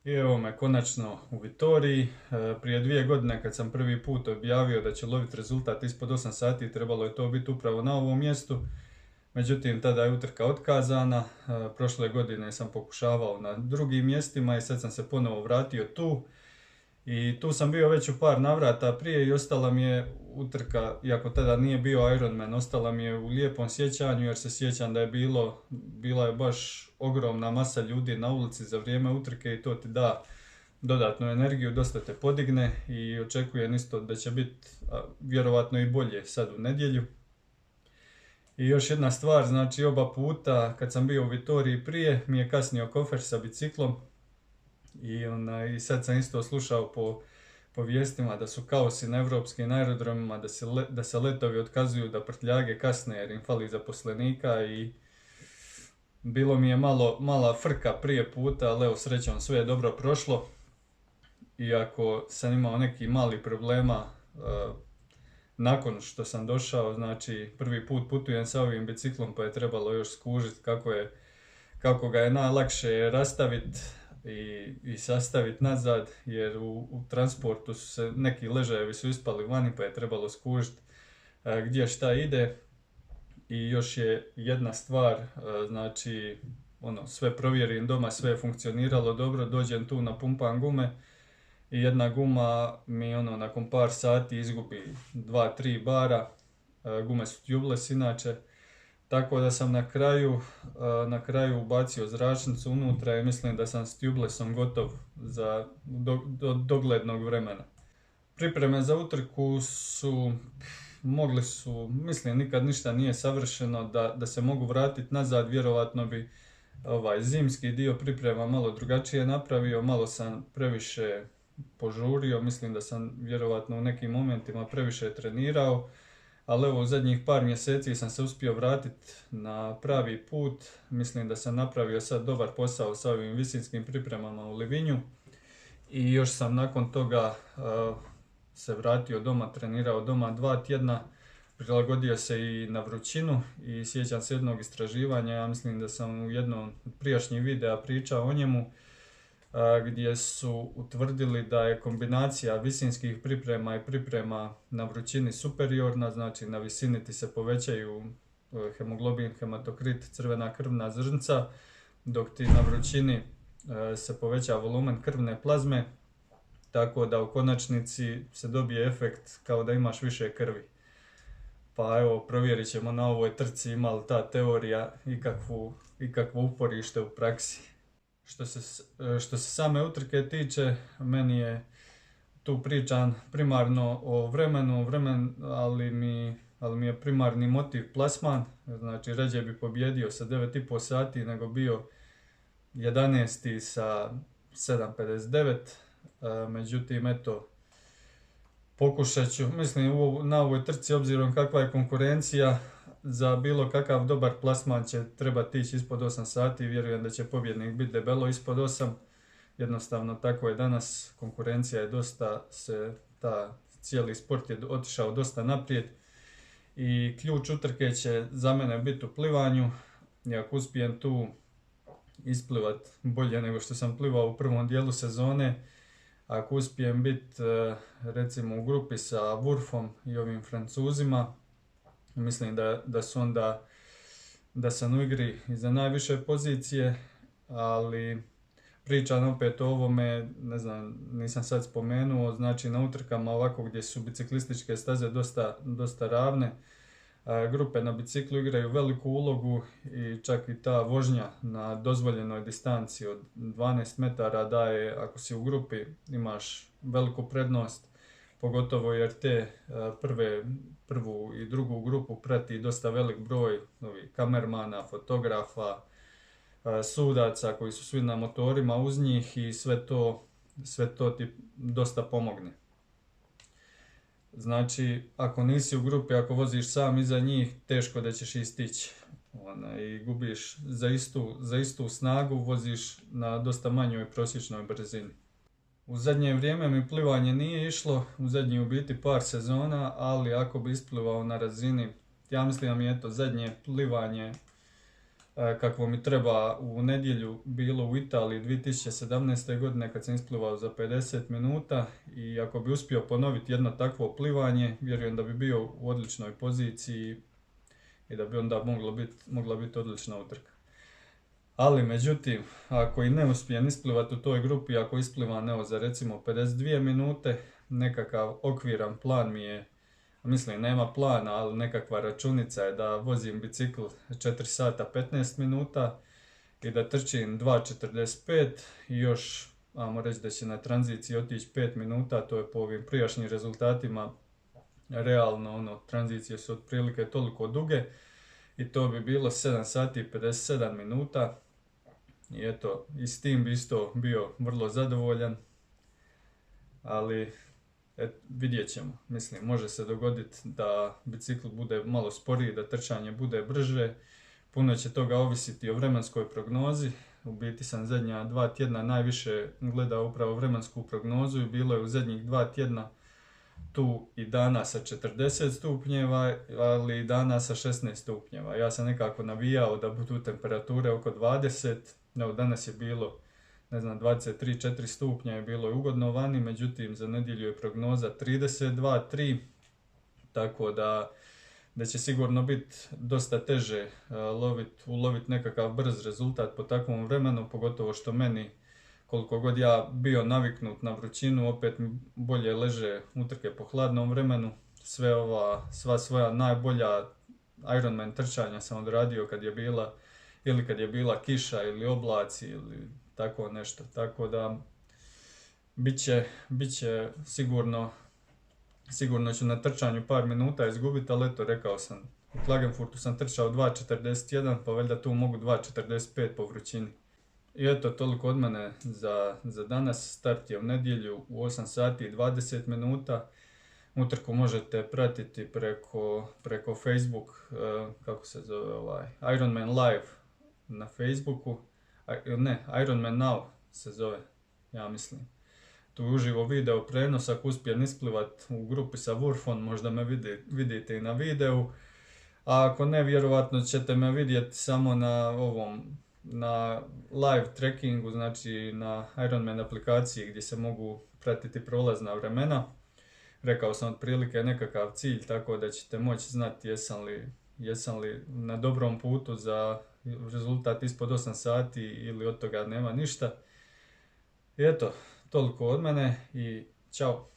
I evo me konačno u Vitoriji. Prije 2 godine kad sam prvi put objavio da će loviti rezultat ispod 8 sati, trebalo je to biti upravo na ovom mjestu. Međutim, tada je utrka otkazana. Prošle godine sam pokušavao na drugim mjestima i sad sam se ponovo vratio tu. I tu sam bio već u par navrata prije i ostala mi je utrka, iako tada nije bio Ironman, ostala mi je u lijepom sjećanju jer se sjećam da je bila je baš ogromna masa ljudi na ulici za vrijeme utrke i to ti da dodatnu energiju, dosta te podigne i očekujem isto da će biti vjerovatno i bolje sad u nedjelju. I još jedna stvar, znači oba puta kad sam bio u Vitoriji prije mi je kasnio kofer sa biciklom i sad sam isto slušao po vijestima da su kaosi na evropskim aerodromima, da se letovi otkazuju, da prtljage kasne jer im fali zaposlenika i bilo mi je mala frka prije puta, ali evo srećom sve je dobro prošlo. Iako sam imao neki mali problema nakon što sam došao, znači prvi put putujem sa ovim biciklom pa je trebalo još skužiti kako ga je najlakše rastaviti i sastaviti nazad, jer u transportu su se neki ležajevi su ispali vani pa je trebalo skužiti gdje šta ide. I još je jedna stvar, znači sve provjerim doma, sve je funkcioniralo dobro, dođem tu napumpam gume i jedna guma mi nakon par sati izgubi 2-3 bara, gume su tubeless inače, tako da sam na kraju ubacio zračnicu unutra i mislim da sam s tubelessom gotov do doglednog vremena. Pripreme za utrku mogli su, mislim nikad ništa nije savršeno, da se mogu vratiti nazad, vjerovatno bi zimski dio priprema malo drugačije napravio, malo sam previše požurio, mislim da sam vjerovatno u nekim momentima previše trenirao, ali evo u zadnjih par mjeseci sam se uspio vratiti na pravi put, mislim da sam napravio sad dobar posao sa ovim visinskim pripremama u Livinju i još sam nakon toga se vratio doma, trenirao doma 2 tjedna, prilagodio se i na vrućinu i sjećam se jednog istraživanja, ja mislim da sam u jednom od prijašnjih videa pričao o njemu, gdje su utvrdili da je kombinacija visinskih priprema i priprema na vrućini superiorna, znači na visini ti se povećaju hemoglobin, hematokrit, crvena krvna zrnca, dok ti na vrućini se poveća volumen krvne plazme, tako da u konačnici se dobije efekt kao da imaš više krvi. Pa evo, provjerit ćemo na ovoj trci ima li ta teorija ikakvo uporište u praksi. Što se same utrke tiče, meni je tu pričan primarno o vremenu, ali mi je primarni motiv plasman, znači ređe bi pobjedio sa 9,5 sati nego bio 11. sa 7,59, međutim eto, pokušat ću, mislim na ovoj trci obzirom kakva je konkurencija, za bilo kakav dobar plasman će trebati ići ispod 8 sati, vjerujem da će pobjednik biti debelo ispod 8, jednostavno tako je danas, konkurencija je dosta, cijeli sport je otišao dosta naprijed i ključ utrke će za mene biti u plivanju, i ako uspijem tu isplivat bolje nego što sam plivao u prvom dijelu sezone, ako uspijem biti recimo u grupi sa Wurfom i ovim Francuzima, mislim da sam u igri i za najviše pozicije, ali pričam opet o ovome, ne znam, nisam sad spomenuo, znači na utrkama ovako gdje su biciklističke staze dosta ravne, grupe na biciklu igraju veliku ulogu i čak i ta vožnja na dozvoljenoj distanci od 12 metara daje, ako si u grupi imaš veliku prednost, pogotovo jer te prvu i drugu grupu prati dosta velik broj kamermana, fotografa, sudaca koji su svi na motorima uz njih i sve to ti dosta pomogne. Znači, ako nisi u grupi, ako voziš sam iza njih, teško da ćeš stići. I gubiš za istu snagu, voziš na dosta manjoj prosječnoj brzini. U zadnje vrijeme mi plivanje nije išlo, u zadnji u biti par sezona, ali ako bi isplivao na razini, ja mislim da mi je to zadnje plivanje kakvo mi treba u nedjelju bilo u Italiji 2017. godine kad sam isplivao za 50 minuta i ako bi uspio ponoviti jedno takvo plivanje, vjerujem da bi bio u odličnoj poziciji i da bi onda mogla biti odlična utrka. Ali međutim, ako i ne uspijem isplivati u toj grupi, ako isplivam evo za recimo 52 minute, nekakav okviran plan mi je, mislim nema plana, ali nekakva računica je da vozim bicikl 4 sata 15 minuta i da trčim 2.45 i još, ajmo reći da će na tranziciji otići 5 minuta, to je po ovim prijašnjim rezultatima realno, tranzicije su otprilike toliko duge i to bi bilo 7 sati i 57 minuta. I eto, i s tim bi isto bio vrlo zadovoljan, ali vidjet ćemo. Mislim, može se dogoditi da bicikl bude malo sporiji, da trčanje bude brže. Puno će toga ovisiti o vremenskoj prognozi. U biti sam zadnja 2 tjedna najviše gledao upravo vremensku prognozu i bilo je u zadnjih 2 tjedna tu i dana sa 40 stupnjeva, ali i dana sa 16 stupnjeva. Ja sam nekako navijao da budu temperature oko 20, evo danas je bilo, ne znam, 23-4 stupnja je bilo ugodno vani, međutim za nedjelju je prognoza 32-3, tako da će sigurno biti dosta teže uloviti nekakav brz rezultat po takvom vremenu, pogotovo što meni, koliko god ja bio naviknut na vrućinu, opet mi bolje leže utrke po hladnom vremenu. Sva svoja najbolja Ironman trčanja sam odradio kad je bila kiša ili oblaci ili tako nešto. Tako da bit će sigurno ću na trčanju par minuta izgubiti, ali eto, rekao sam, u Klagenfurtu sam trčao 2.41, pa valjda tu mogu 2.45 po vrućini. I eto, toliko od mene za danas. Start je u nedjelju u 8 sati i 20 minuta. Utrku možete pratiti preko Facebook, kako se zove Ironman Live na Facebooku. Ironman Now se zove, ja mislim. Tu je uživo video prenos, ako uspijem isplivat u grupi sa Wurfom, možda me vidite i na videu. A ako ne, vjerovatno ćete me vidjeti samo na live trackingu, znači na Ironman aplikaciji gdje se mogu pratiti prolazna vremena. Rekao sam otprilike nekakav cilj, tako da ćete moći znati jesam li na dobrom putu za rezultat ispod 8 sati ili od toga nema ništa. I eto, toliko od mene i čao!